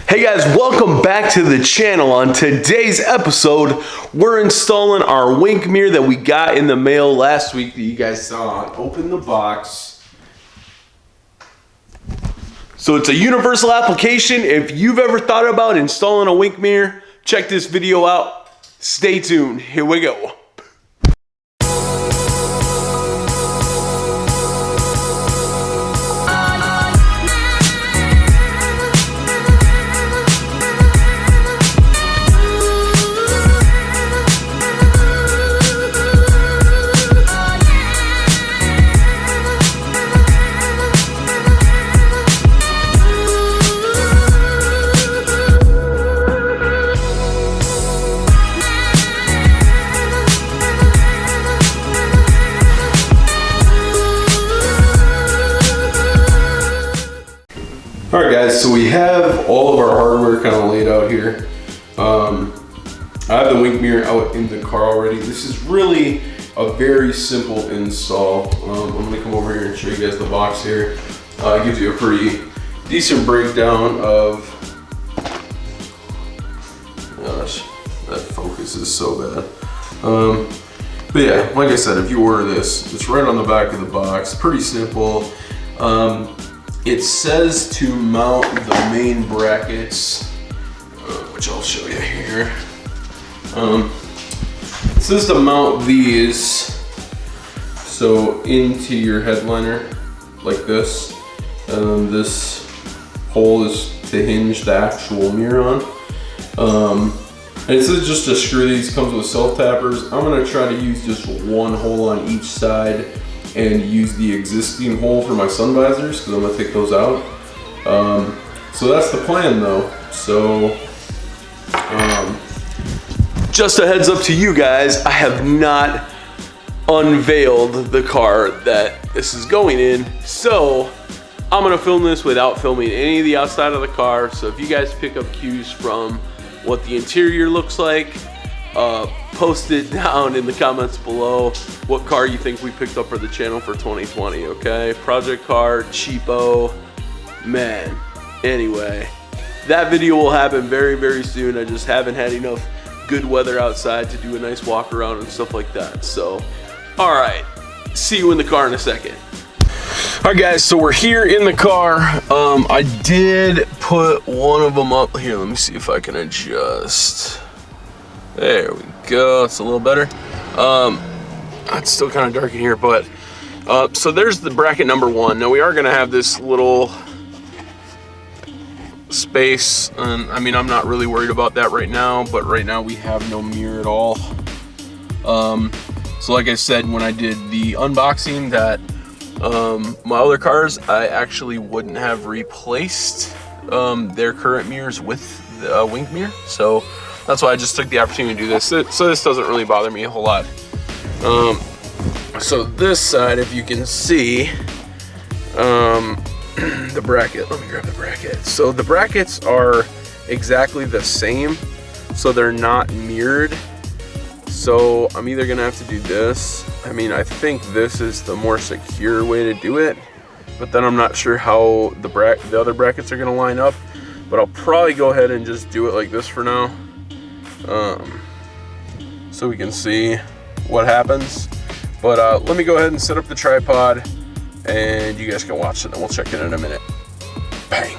Hey guys, welcome back to the channel. On today's episode, we're installing our Wink mirror that we got in the mail last week that you guys saw. Open the box. So it's a universal application. If you've ever thought about installing a Wink mirror, check this video out. Stay tuned. Here we go. Alright guys, so we have all of our hardware kind of laid out here. I have the Wink mirror out in the car already. This is really a very simple install. I'm going to come over here and show you guys the box here. It gives you a pretty decent breakdown of... Gosh, that focus is so bad. But yeah, like I said, if you order this, it's right on the back of the box. Pretty simple. It says to mount the main brackets, which I'll show you here. It says to mount these so into your headliner like this. This hole is to hinge the actual mirror on. And it says just to screw these, comes with self-tappers. I'm gonna try to use just one hole on each side and use the existing hole for my sun visors because I'm gonna take those out. So that's the plan though. So just a heads up to you guys, I have not unveiled the car that this is going in. So I'm gonna film this without filming any of the outside of the car. So if you guys pick up cues from what the interior looks like, post it down in the comments below what car you think we picked up for the channel for 2020, okay? Project car, cheapo, man. Anyway, that video will happen very, very soon. I just haven't had enough good weather outside to do a nice walk around and stuff like that. So, all right, see you in the car in a second. All right guys, so we're here in the car. I did put one of them up here. Let me see if I can adjust. There we go, it's a little better. It's still kind of dark in here, but so there's the bracket number one. Now we are gonna have this little space, and I mean, I'm not really worried about that right now, but right now we have no mirror at all. So like I said, when I did the unboxing that my other cars, I actually wouldn't have replaced their current mirrors with the Wink mirror. So that's why I just took the opportunity to do this. So this doesn't really bother me a whole lot. So this side, if you can see, the bracket, let me grab the bracket. So the brackets are exactly the same, so they're not mirrored. So I'm either gonna have to do this. I mean, I think this is the more secure way to do it, but then I'm not sure how the other brackets are gonna line up, but I'll probably go ahead and just do it like this for now. So we can see what happens. But let me go ahead and set up the tripod and you guys can watch it and we'll check it in a minute. Bang.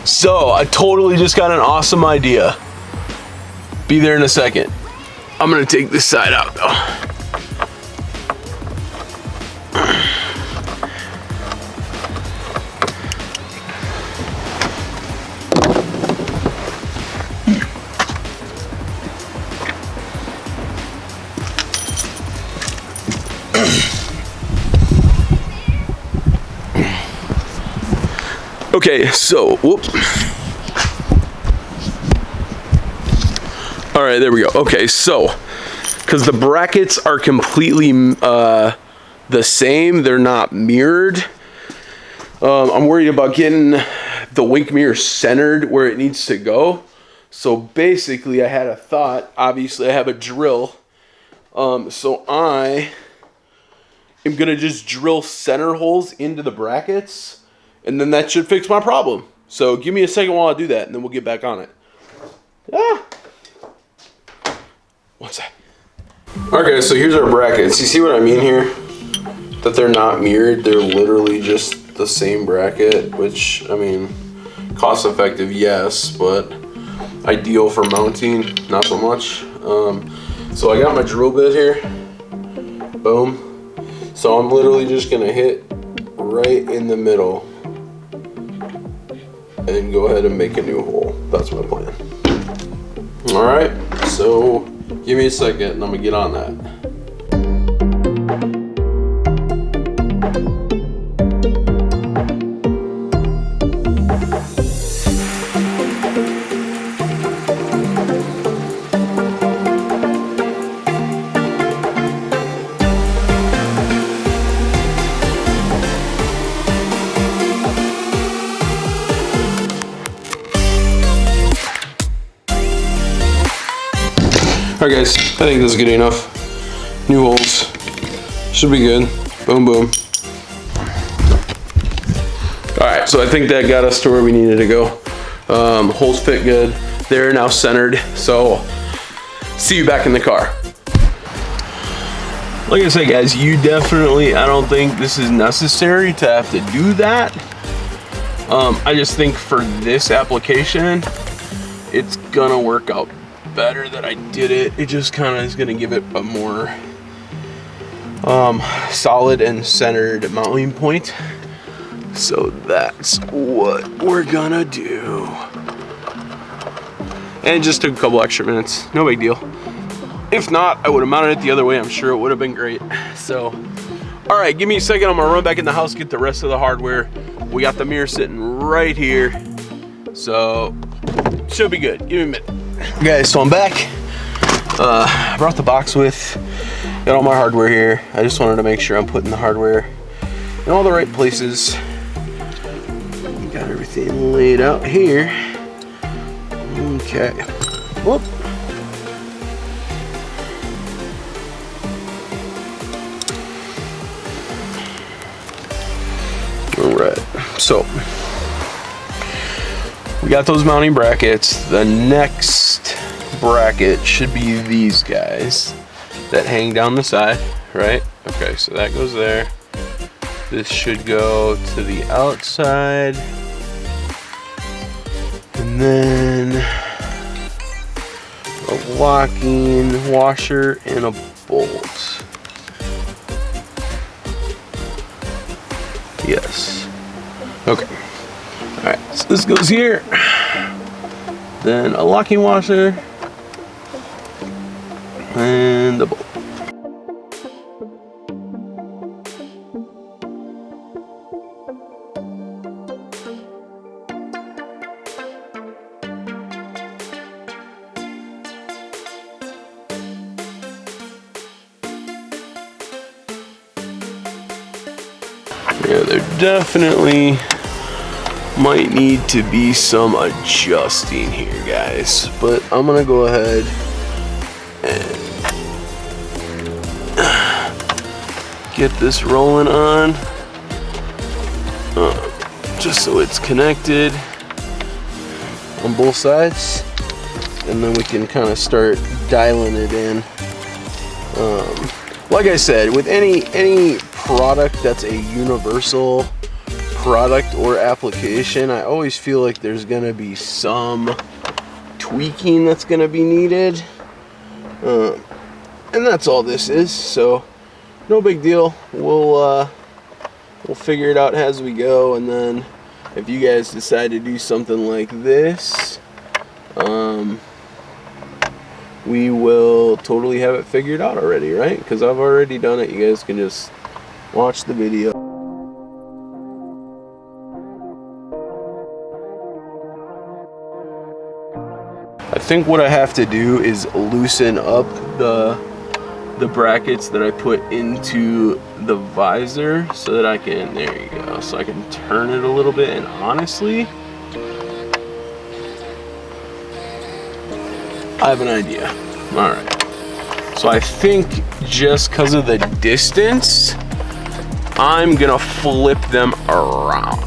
So I totally just got an awesome idea. Be there in a second. I'm gonna take this side out though. Okay, so, whoop. All right, there we go. Okay, so, because the brackets are completely the same, they're not mirrored. I'm worried about getting the wing mirror centered where it needs to go. So basically I had a thought. Obviously I have a drill. So I am going to just drill center holes into the brackets, and then that should fix my problem. So give me a second while I do that, and then we'll get back on it. What's that? Okay, so here's our brackets. You see what I mean here? That they're not mirrored. They're literally just the same bracket, which, I mean, cost effective, yes, but ideal for mounting, not so much. So I got my drill bit here. Boom. So I'm literally just gonna hit right in the middle and go ahead and make a new hole. That's my plan. All right, so give me a second and I'm gonna get on that. Alright guys, I think this is good enough. New holes. Should be good. Boom, boom. Alright, so I think that got us to where we needed to go. Holes fit good. They're now centered. So, see you back in the car. Like I said guys, you definitely, I don't think this is necessary to have to do that. I just think for this application, it's gonna work out better that I did it. It just kind of is going to give it a more solid and centered mounting point. So that's what we're gonna do. And it just took a couple extra minutes. No big deal. If not, I would have mounted it the other way. I'm sure it would have been great. So, all right, give me a second. I'm gonna run back in the house, get the rest of the hardware. We got the mirror sitting right here. So, should be good. Give me a minute. Guys, so I'm back. I brought the box with, got all my hardware here. I just wanted to make sure I'm putting the hardware in all the right places. Got everything laid out here. Okay. Whoop. All right, so we got those mounting brackets. The next bracket should be these guys that hang down the side, right? Okay, so that goes there. This should go to the outside. And then a locking washer and a bolt. Yes. Okay. All right, so this goes here. Then a locking washer and the bolt. Yeah, there definitely might need to be some adjusting here, guys, but I'm gonna go ahead and get this rolling on, just so it's connected on both sides, and then we can kind of start dialing it in. Like I said, with any product that's a universal product or application, I always feel like there's gonna be some tweaking that's gonna be needed, and that's all this is. So no big deal. We'll figure it out as we go, and then if you guys decide to do something like this, we will totally have it figured out already, right? Because I've already done it. You guys can just watch the video. I think what I have to do is loosen up the brackets that I put into the visor so that I can, there you go, so I can turn it a little bit. And honestly, I have an idea. All right. So I think just because of the distance, I'm gonna flip them around.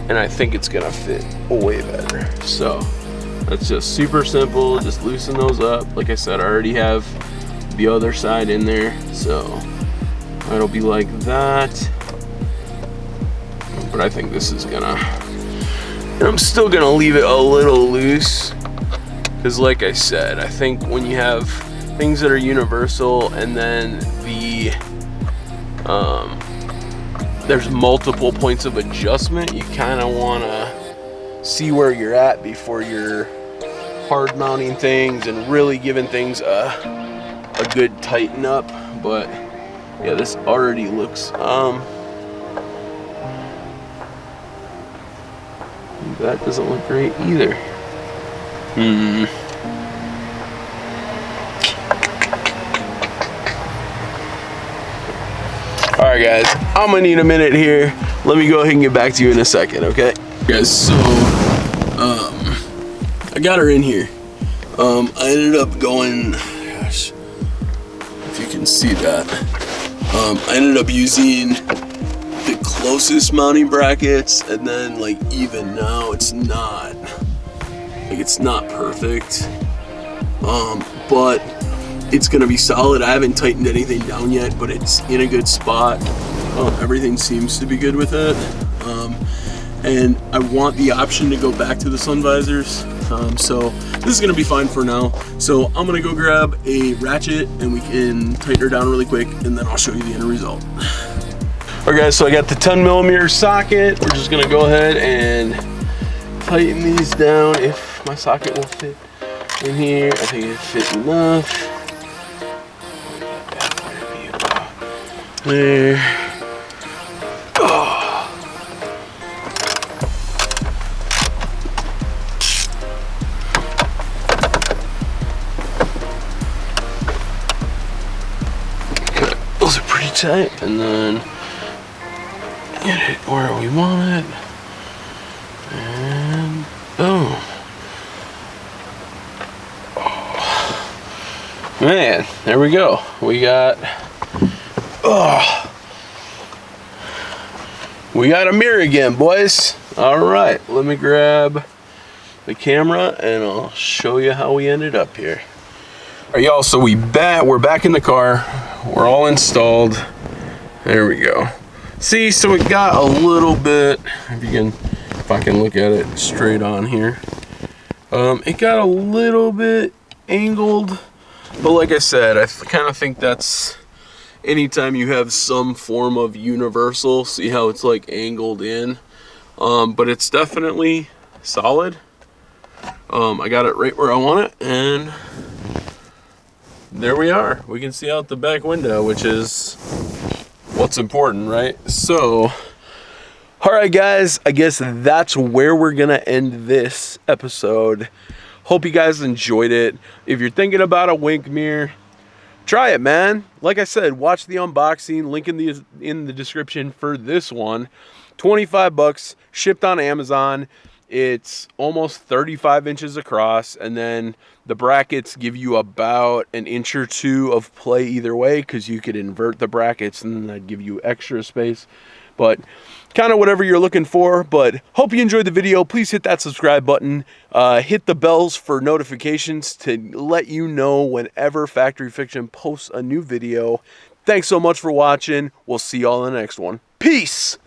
And I think it's gonna fit way better. So that's just super simple. Just loosen those up. Like I said, I already have the other side in there. So it'll be like that. But I think this is gonna, and I'm still gonna leave it a little loose. Because like I said, I think when you have things that are universal and then there's multiple points of adjustment, you kind of want to see where you're at before you're hard mounting things and really giving things a good tighten up. But yeah, this already looks that doesn't look great either. All right, guys, I'm gonna need a minute here. Let me go ahead and get back to you in a second, okay? Guys, so I got her in here. I ended up going, gosh, if you can see that. I ended up using the closest mounting brackets, and then like even now it's not perfect. But it's gonna be solid. I haven't tightened anything down yet, but it's in a good spot. Everything seems to be good with it. And I want the option to go back to the sun visors. So this is gonna be fine for now. So I'm gonna go grab a ratchet and we can tighten her down really quick, and then I'll show you the end result. All right, guys, so I got the 10mm socket. We're just gonna go ahead and tighten these down. If my socket will fit in here, I think it fits enough. There. Oh. Okay, those are pretty tight, and then get it where we want it, and boom. Oh. Man, there we go. We got we got a mirror again, boys. All right, let me grab the camera and I'll show you how we ended up here. All right, y'all, so we're back in the car. We're all installed. There we go. See, so it got a little bit, if I can look at it straight on here. It got a little bit angled, but like I said, I kind of think that's anytime you have some form of universal, see how it's like angled in, but it's definitely solid. I got it right where I want it, and there we are. We can see out the back window, which is what's important, right? So, all right, guys, I guess that's where we're gonna end this episode. Hope you guys enjoyed it. If you're thinking about a Wink mirror, try it, man. Like I said, watch the unboxing. Link in the description for this one. 25 bucks, shipped on Amazon. It's almost 35 inches across, and then the brackets give you about an inch or two of play either way, because you could invert the brackets and that'd give you extra space. But kind of whatever you're looking for. But hope you enjoyed the video. Please hit that subscribe button. Hit the bells for notifications to let you know whenever Factory Fiction posts a new video. Thanks so much for watching. We'll see y'all in the next one. Peace!